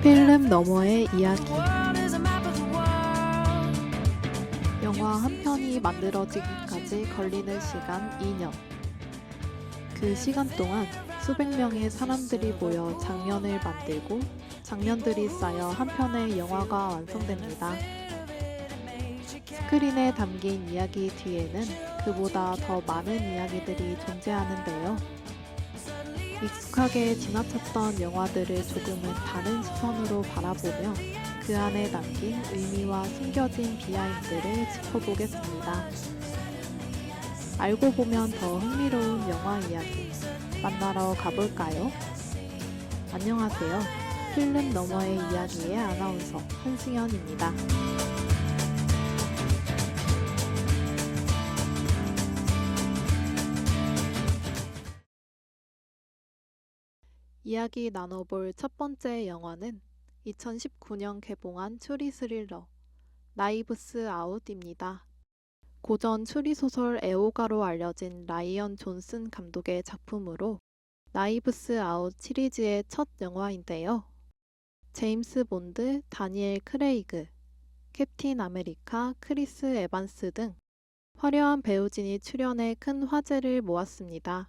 필름 너머의 이야기. 영화 한 편이 만들어지기까지 걸리는 시간 2년. 그 시간 동안 수백 명의 사람들이 모여 장면을 만들고 장면들이 쌓여 한 편의 영화가 완성됩니다. 스크린에 담긴 이야기 뒤에는 그보다 더 많은 이야기들이 존재하는데요. 익숙하게 지나쳤던 영화들을 조금은 다른 시선으로 바라보며 그 안에 담긴 의미와 숨겨진 비하인드를 짚어보겠습니다. 알고 보면 더 흥미로운 영화 이야기 만나러 가볼까요? 안녕하세요. 필름 너머의 이야기의 아나운서 한승연입니다. 이야기 나눠볼 첫 번째 영화는 2019년 개봉한 추리 스릴러 나이브스 아웃입니다. 고전 추리소설 애호가로 알려진 라이언 존슨 감독의 작품으로 나이브스 아웃 시리즈의 첫 영화인데요. 제임스 본드, 다니엘 크레이그, 캡틴 아메리카, 크리스 에반스 등 화려한 배우진이 출연해 큰 화제를 모았습니다.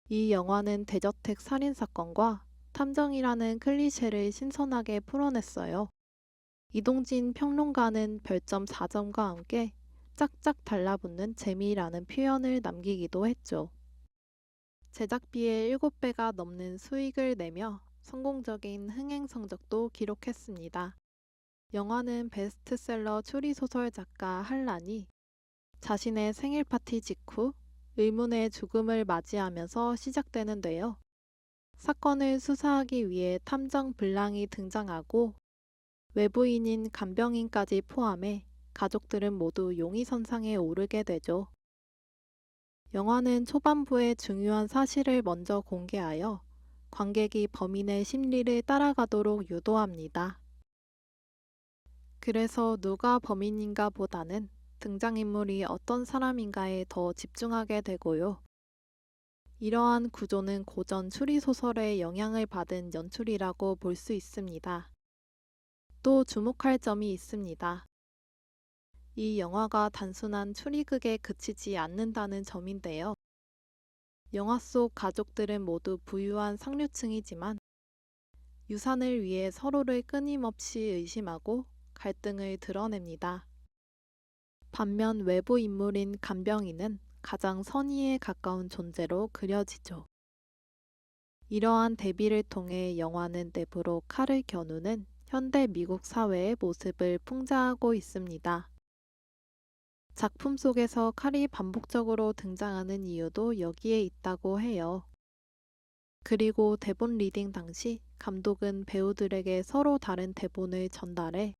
이 영화는 대저택 살인사건과 탐정이라는 클리셰를 신선하게 풀어냈어요. 이동진 평론가는 별점 4점과 함께 짝짝 달라붙는 재미라는 표현을 남기기도 했죠. 제작비의 7배가 넘는 수익을 내며 성공적인 흥행 성적도 기록했습니다. 영화는 베스트셀러 추리소설 작가 한란이 자신의 생일 파티 직후 의문의 죽음을 맞이하면서 시작되는데요. 사건을 수사하기 위해 탐정 블랑이 등장하고 외부인인 간병인까지 포함해 가족들은 모두 용의선상에 오르게 되죠. 영화는 초반부에 중요한 사실을 먼저 공개하여 관객이 범인의 심리를 따라가도록 유도합니다. 그래서 누가 범인인가 보다는 등장인물이 어떤 사람인가에 더 집중하게 되고요. 이러한 구조는 고전 추리소설의 영향을 받은 연출이라고 볼 수 있습니다. 또 주목할 점이 있습니다. 이 영화가 단순한 추리극에 그치지 않는다는 점인데요. 영화 속 가족들은 모두 부유한 상류층이지만 유산을 위해 서로를 끊임없이 의심하고 갈등을 드러냅니다. 반면 외부 인물인 간병인은 가장 선의에 가까운 존재로 그려지죠. 이러한 대비를 통해 영화는 내부로 칼을 겨누는 현대 미국 사회의 모습을 풍자하고 있습니다. 작품 속에서 칼이 반복적으로 등장하는 이유도 여기에 있다고 해요. 그리고 대본 리딩 당시 감독은 배우들에게 서로 다른 대본을 전달해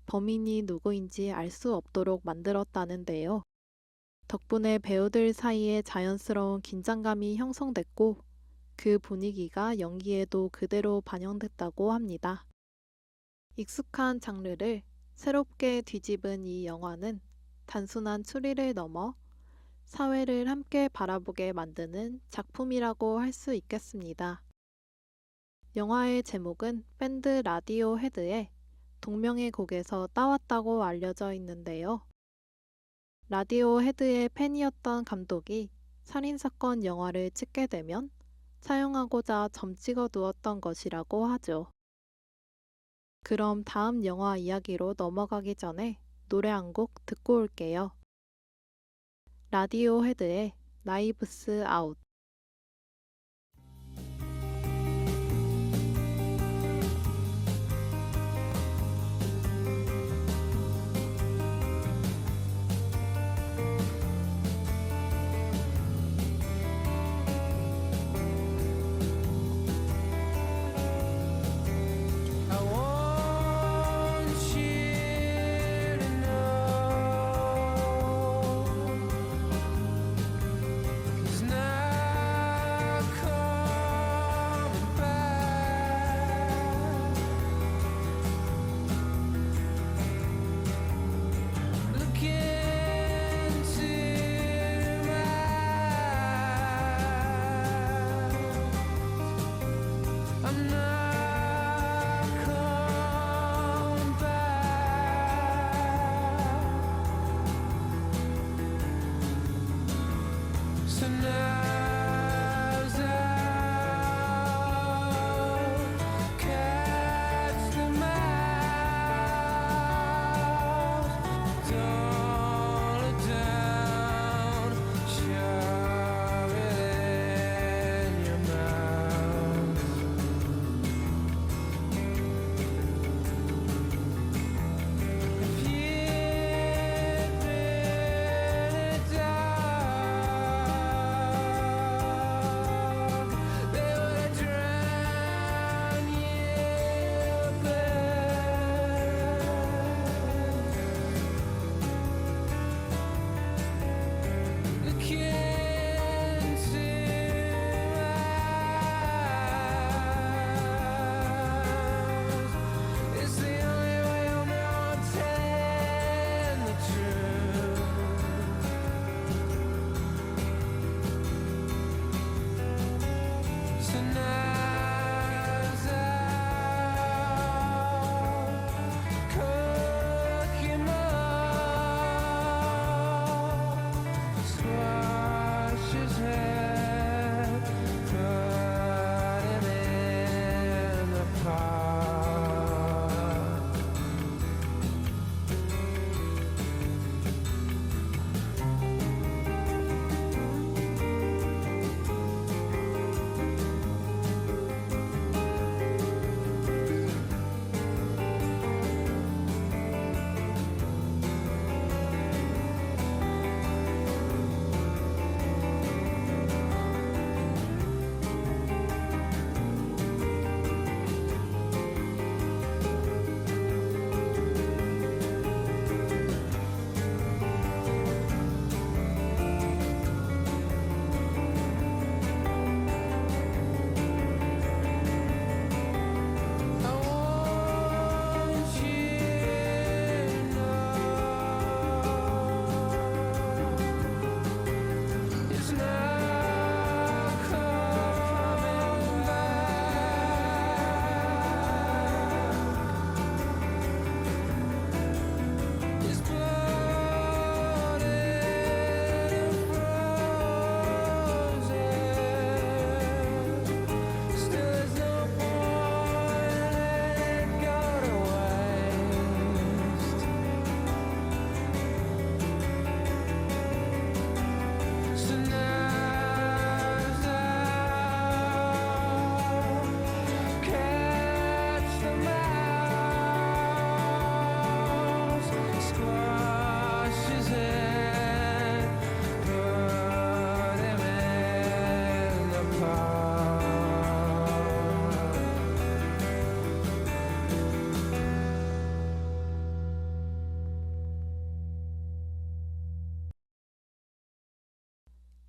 범인이 누구인지 알 수 없도록 만들었다는데요. 덕분에 배우들 사이에 자연스러운 긴장감이 형성됐고 그 분위기가 연기에도 그대로 반영됐다고 합니다. 익숙한 장르를 새롭게 뒤집은 이 영화는 단순한 추리를 넘어 사회를 함께 바라보게 만드는 작품이라고 할 수 있겠습니다. 영화의 제목은 밴드 라디오 헤드의 동명의 곡에서 따왔다고 알려져 있는데요. 라디오 헤드의 팬이었던 감독이 살인사건 영화를 찍게 되면 사용하고자 점 찍어 두었던 것이라고 하죠. 그럼 다음 영화 이야기로 넘어가기 전에 노래 한 곡 듣고 올게요. 라디오 헤드의 나이브스 아웃. Now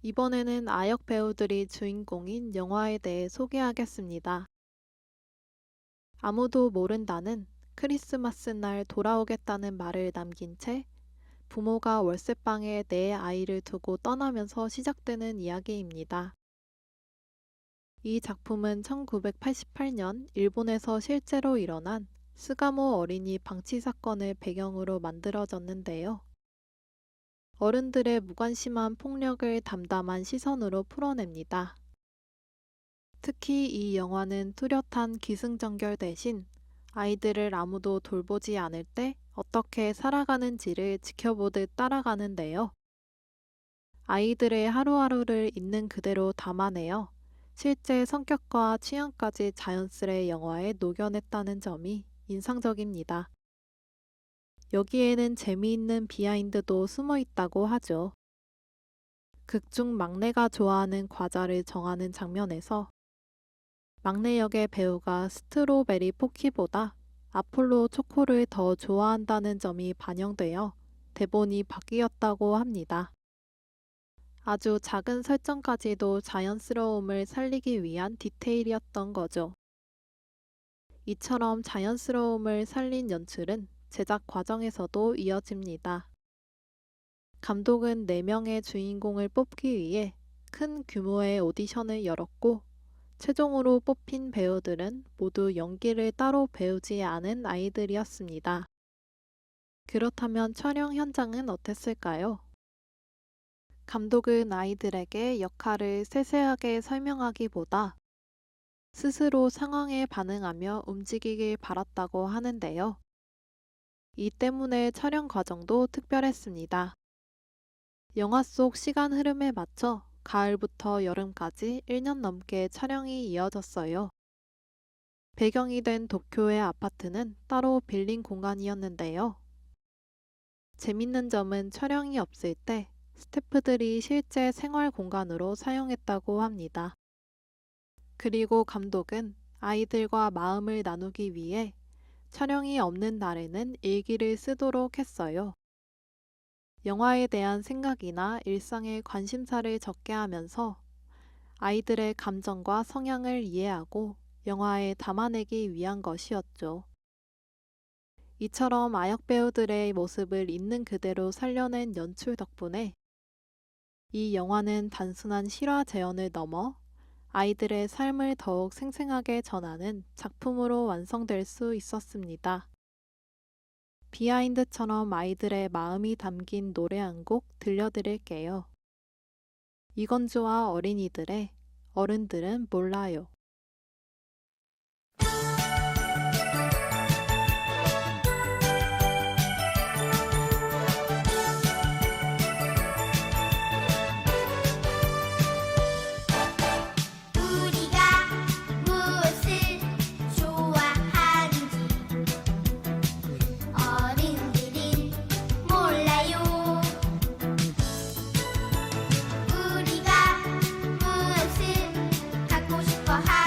이번에는 아역 배우들이 주인공인 영화에 대해 소개하겠습니다. 아무도 모른다는 크리스마스 날 돌아오겠다는 말을 남긴 채 부모가 월세방에 내 아이를 두고 떠나면서 시작되는 이야기입니다. 이 작품은 1988년 일본에서 실제로 일어난 스가모 어린이 방치 사건을 배경으로 만들어졌는데요. 어른들의 무관심한 폭력을 담담한 시선으로 풀어냅니다. 특히 이 영화는 뚜렷한 기승전결 대신 아이들을 아무도 돌보지 않을 때 어떻게 살아가는지를 지켜보듯 따라가는데요. 아이들의 하루하루를 있는 그대로 담아내어 실제 성격과 취향까지 자연스레 영화에 녹여냈다는 점이 인상적입니다. 여기에는 재미있는 비하인드도 숨어 있다고 하죠. 극중 막내가 좋아하는 과자를 정하는 장면에서 막내 역의 배우가 스트로베리 포키보다 아폴로 초코를 더 좋아한다는 점이 반영되어 대본이 바뀌었다고 합니다. 아주 작은 설정까지도 자연스러움을 살리기 위한 디테일이었던 거죠. 이처럼 자연스러움을 살린 연출은 제작 과정에서도 이어집니다. 감독은 4명의 주인공을 뽑기 위해 큰 규모의 오디션을 열었고 최종으로 뽑힌 배우들은 모두 연기를 따로 배우지 않은 아이들이었습니다. 그렇다면 촬영 현장은 어땠을까요? 감독은 아이들에게 역할을 세세하게 설명하기보다 스스로 상황에 반응하며 움직이길 바랐다고 하는데요. 이 때문에 촬영 과정도 특별했습니다. 영화 속 시간 흐름에 맞춰 가을부터 여름까지 1년 넘게 촬영이 이어졌어요. 배경이 된 도쿄의 아파트는 따로 빌린 공간이었는데요. 재밌는 점은 촬영이 없을 때 스태프들이 실제 생활 공간으로 사용했다고 합니다. 그리고 감독은 아이들과 마음을 나누기 위해 촬영이 없는 날에는 일기를 쓰도록 했어요. 영화에 대한 생각이나 일상의 관심사를 적게 하면서 아이들의 감정과 성향을 이해하고 영화에 담아내기 위한 것이었죠. 이처럼 아역 배우들의 모습을 있는 그대로 살려낸 연출 덕분에 이 영화는 단순한 실화 재현을 넘어 아이들의 삶을 더욱 생생하게 전하는 작품으로 완성될 수 있었습니다. 비하인드처럼 아이들의 마음이 담긴 노래 한 곡 들려드릴게요. 이건주와 어린이들의 어른들은 몰라요. 우리가 무엇을 좋아하는지 어른들은 몰라요. 우리가 무엇을 갖고 싶어 하는지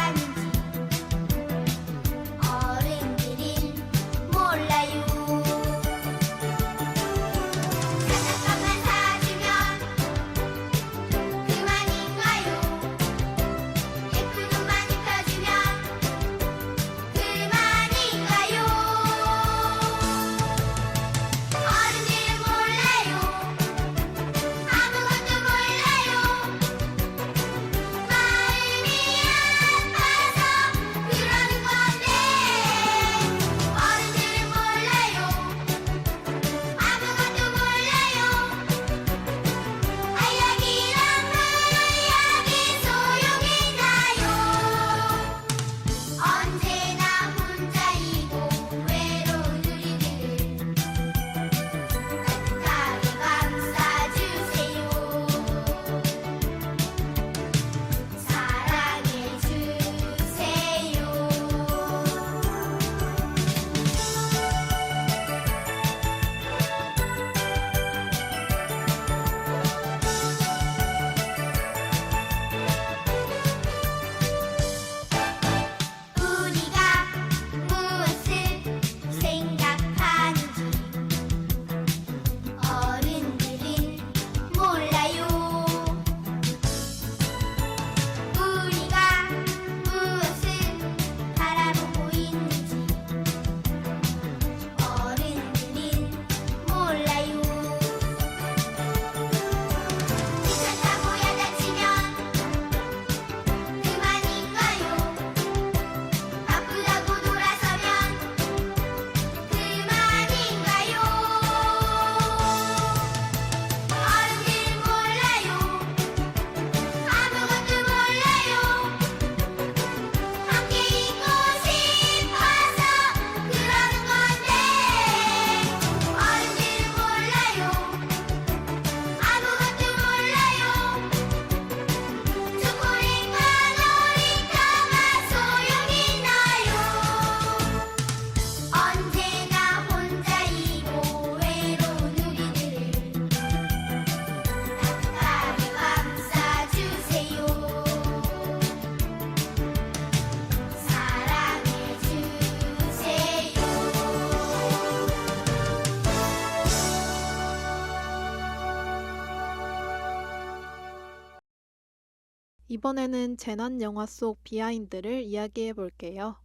이번에는 재난 영화 속 비하인드를 이야기해 볼게요.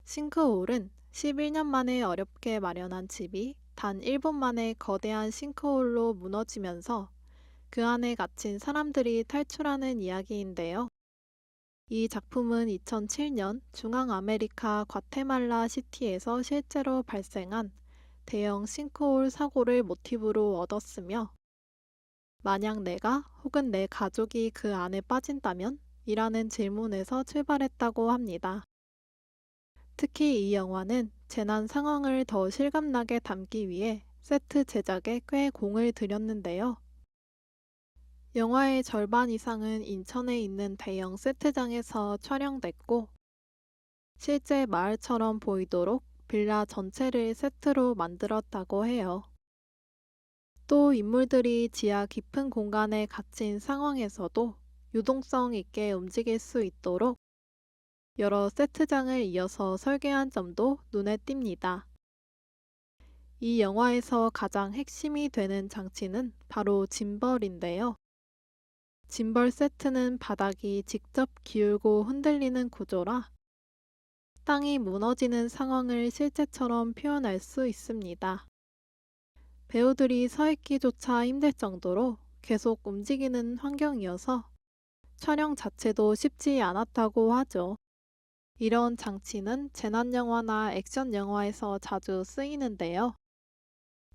싱크홀은 11년 만에 어렵게 마련한 집이 단 1분 만에 거대한 싱크홀로 무너지면서 그 안에 갇힌 사람들이 탈출하는 이야기인데요. 이 작품은 2007년 중앙아메리카 과테말라 시티에서 실제로 발생한 대형 싱크홀 사고를 모티브로 얻었으며, 만약 내가 혹은 내 가족이 그 안에 빠진다면? 이라는 질문에서 출발했다고 합니다. 특히 이 영화는 재난 상황을 더 실감나게 담기 위해 세트 제작에 꽤 공을 들였는데요. 영화의 절반 이상은 인천에 있는 대형 세트장에서 촬영됐고, 실제 마을처럼 보이도록 빌라 전체를 세트로 만들었다고 해요. 또 인물들이 지하 깊은 공간에 갇힌 상황에서도 유동성 있게 움직일 수 있도록 여러 세트장을 이어서 설계한 점도 눈에 띕니다. 이 영화에서 가장 핵심이 되는 장치는 바로 짐벌인데요. 짐벌 세트는 바닥이 직접 기울고 흔들리는 구조라 땅이 무너지는 상황을 실제처럼 표현할 수 있습니다. 배우들이 서 있기조차 힘들 정도로 계속 움직이는 환경이어서 촬영 자체도 쉽지 않았다고 하죠. 이런 장치는 재난영화나 액션영화에서 자주 쓰이는데요.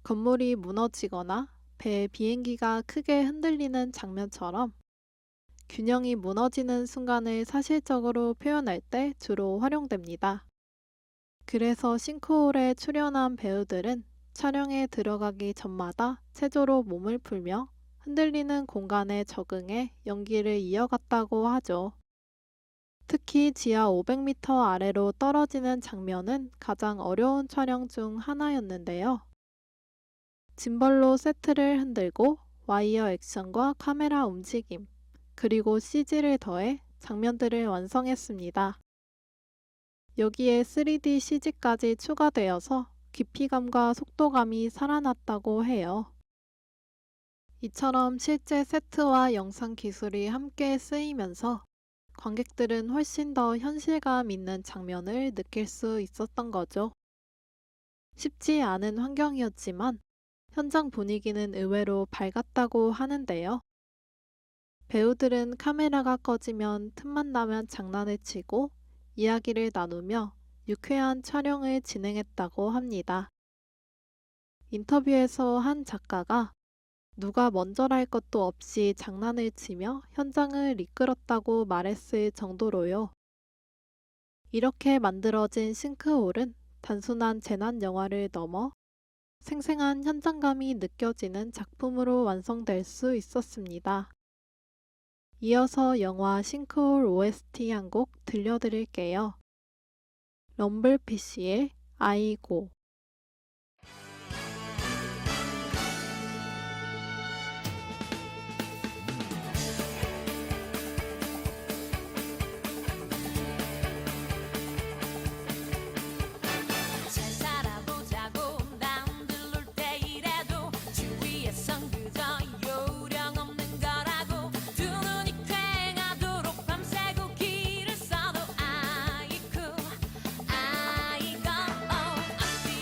건물이 무너지거나 배 비행기가 크게 흔들리는 장면처럼 균형이 무너지는 순간을 사실적으로 표현할 때 주로 활용됩니다. 그래서 싱크홀에 출연한 배우들은 촬영에 들어가기 전마다 체조로 몸을 풀며 흔들리는 공간에 적응해 연기를 이어갔다고 하죠. 특히 지하 500m 아래로 떨어지는 장면은 가장 어려운 촬영 중 하나였는데요. 짐벌로 세트를 흔들고 와이어 액션과 카메라 움직임, 그리고 CG를 더해 장면들을 완성했습니다. 여기에 3D CG까지 추가되어서 깊이감과 속도감이 살아났다고 해요. 이처럼 실제 세트와 영상 기술이 함께 쓰이면서 관객들은 훨씬 더 현실감 있는 장면을 느낄 수 있었던 거죠. 쉽지 않은 환경이었지만 현장 분위기는 의외로 밝았다고 하는데요. 배우들은 카메라가 꺼지면 틈만 나면 장난을 치고 이야기를 나누며 유쾌한 촬영을 진행했다고 합니다. 인터뷰에서 한 작가가 누가 먼저랄 것도 없이 장난을 치며 현장을 이끌었다고 말했을 정도로요. 이렇게 만들어진 싱크홀은 단순한 재난 영화를 넘어 생생한 현장감이 느껴지는 작품으로 완성될 수 있었습니다. 이어서 영화 싱크홀 OST 한 곡 들려드릴게요. 럼블피쉬의 아이고. 잘 살아보자고 남들 놀 때 이래도 주위에선 그저 요령 없는 거라고 두 눈이 퀭하도록 밤새고 길을 써도 아이쿠 아이고 앞뒤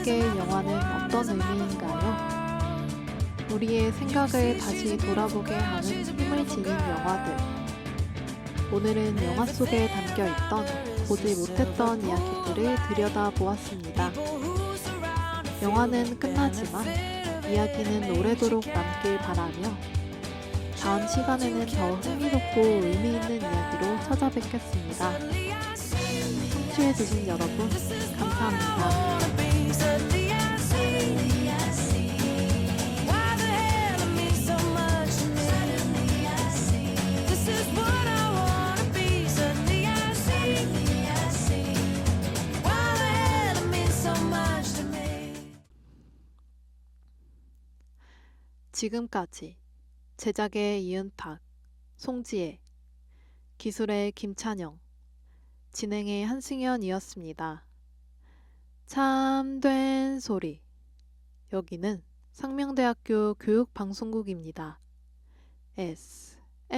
우리에게 영화는 어떤 의미인가요? 우리의 생각을 다시 돌아보게 하는 힘을 지닌 영화들. 오늘은 영화 속에 담겨 있던 보지 못했던 이야기들을 들여다보았습니다. 영화는 끝나지만 이야기는 오래도록 남길 바라며 다음 시간에는 더 흥미롭고 의미 있는 이야기로 찾아뵙겠습니다. 청취해주신 여러분, 감사합니다. 지금까지 제작의 이은탁, 송지혜, 기술의 김찬영, 진행의 한승연이었습니다. 참된 소리. 여기는 상명대학교 교육방송국입니다. SMBS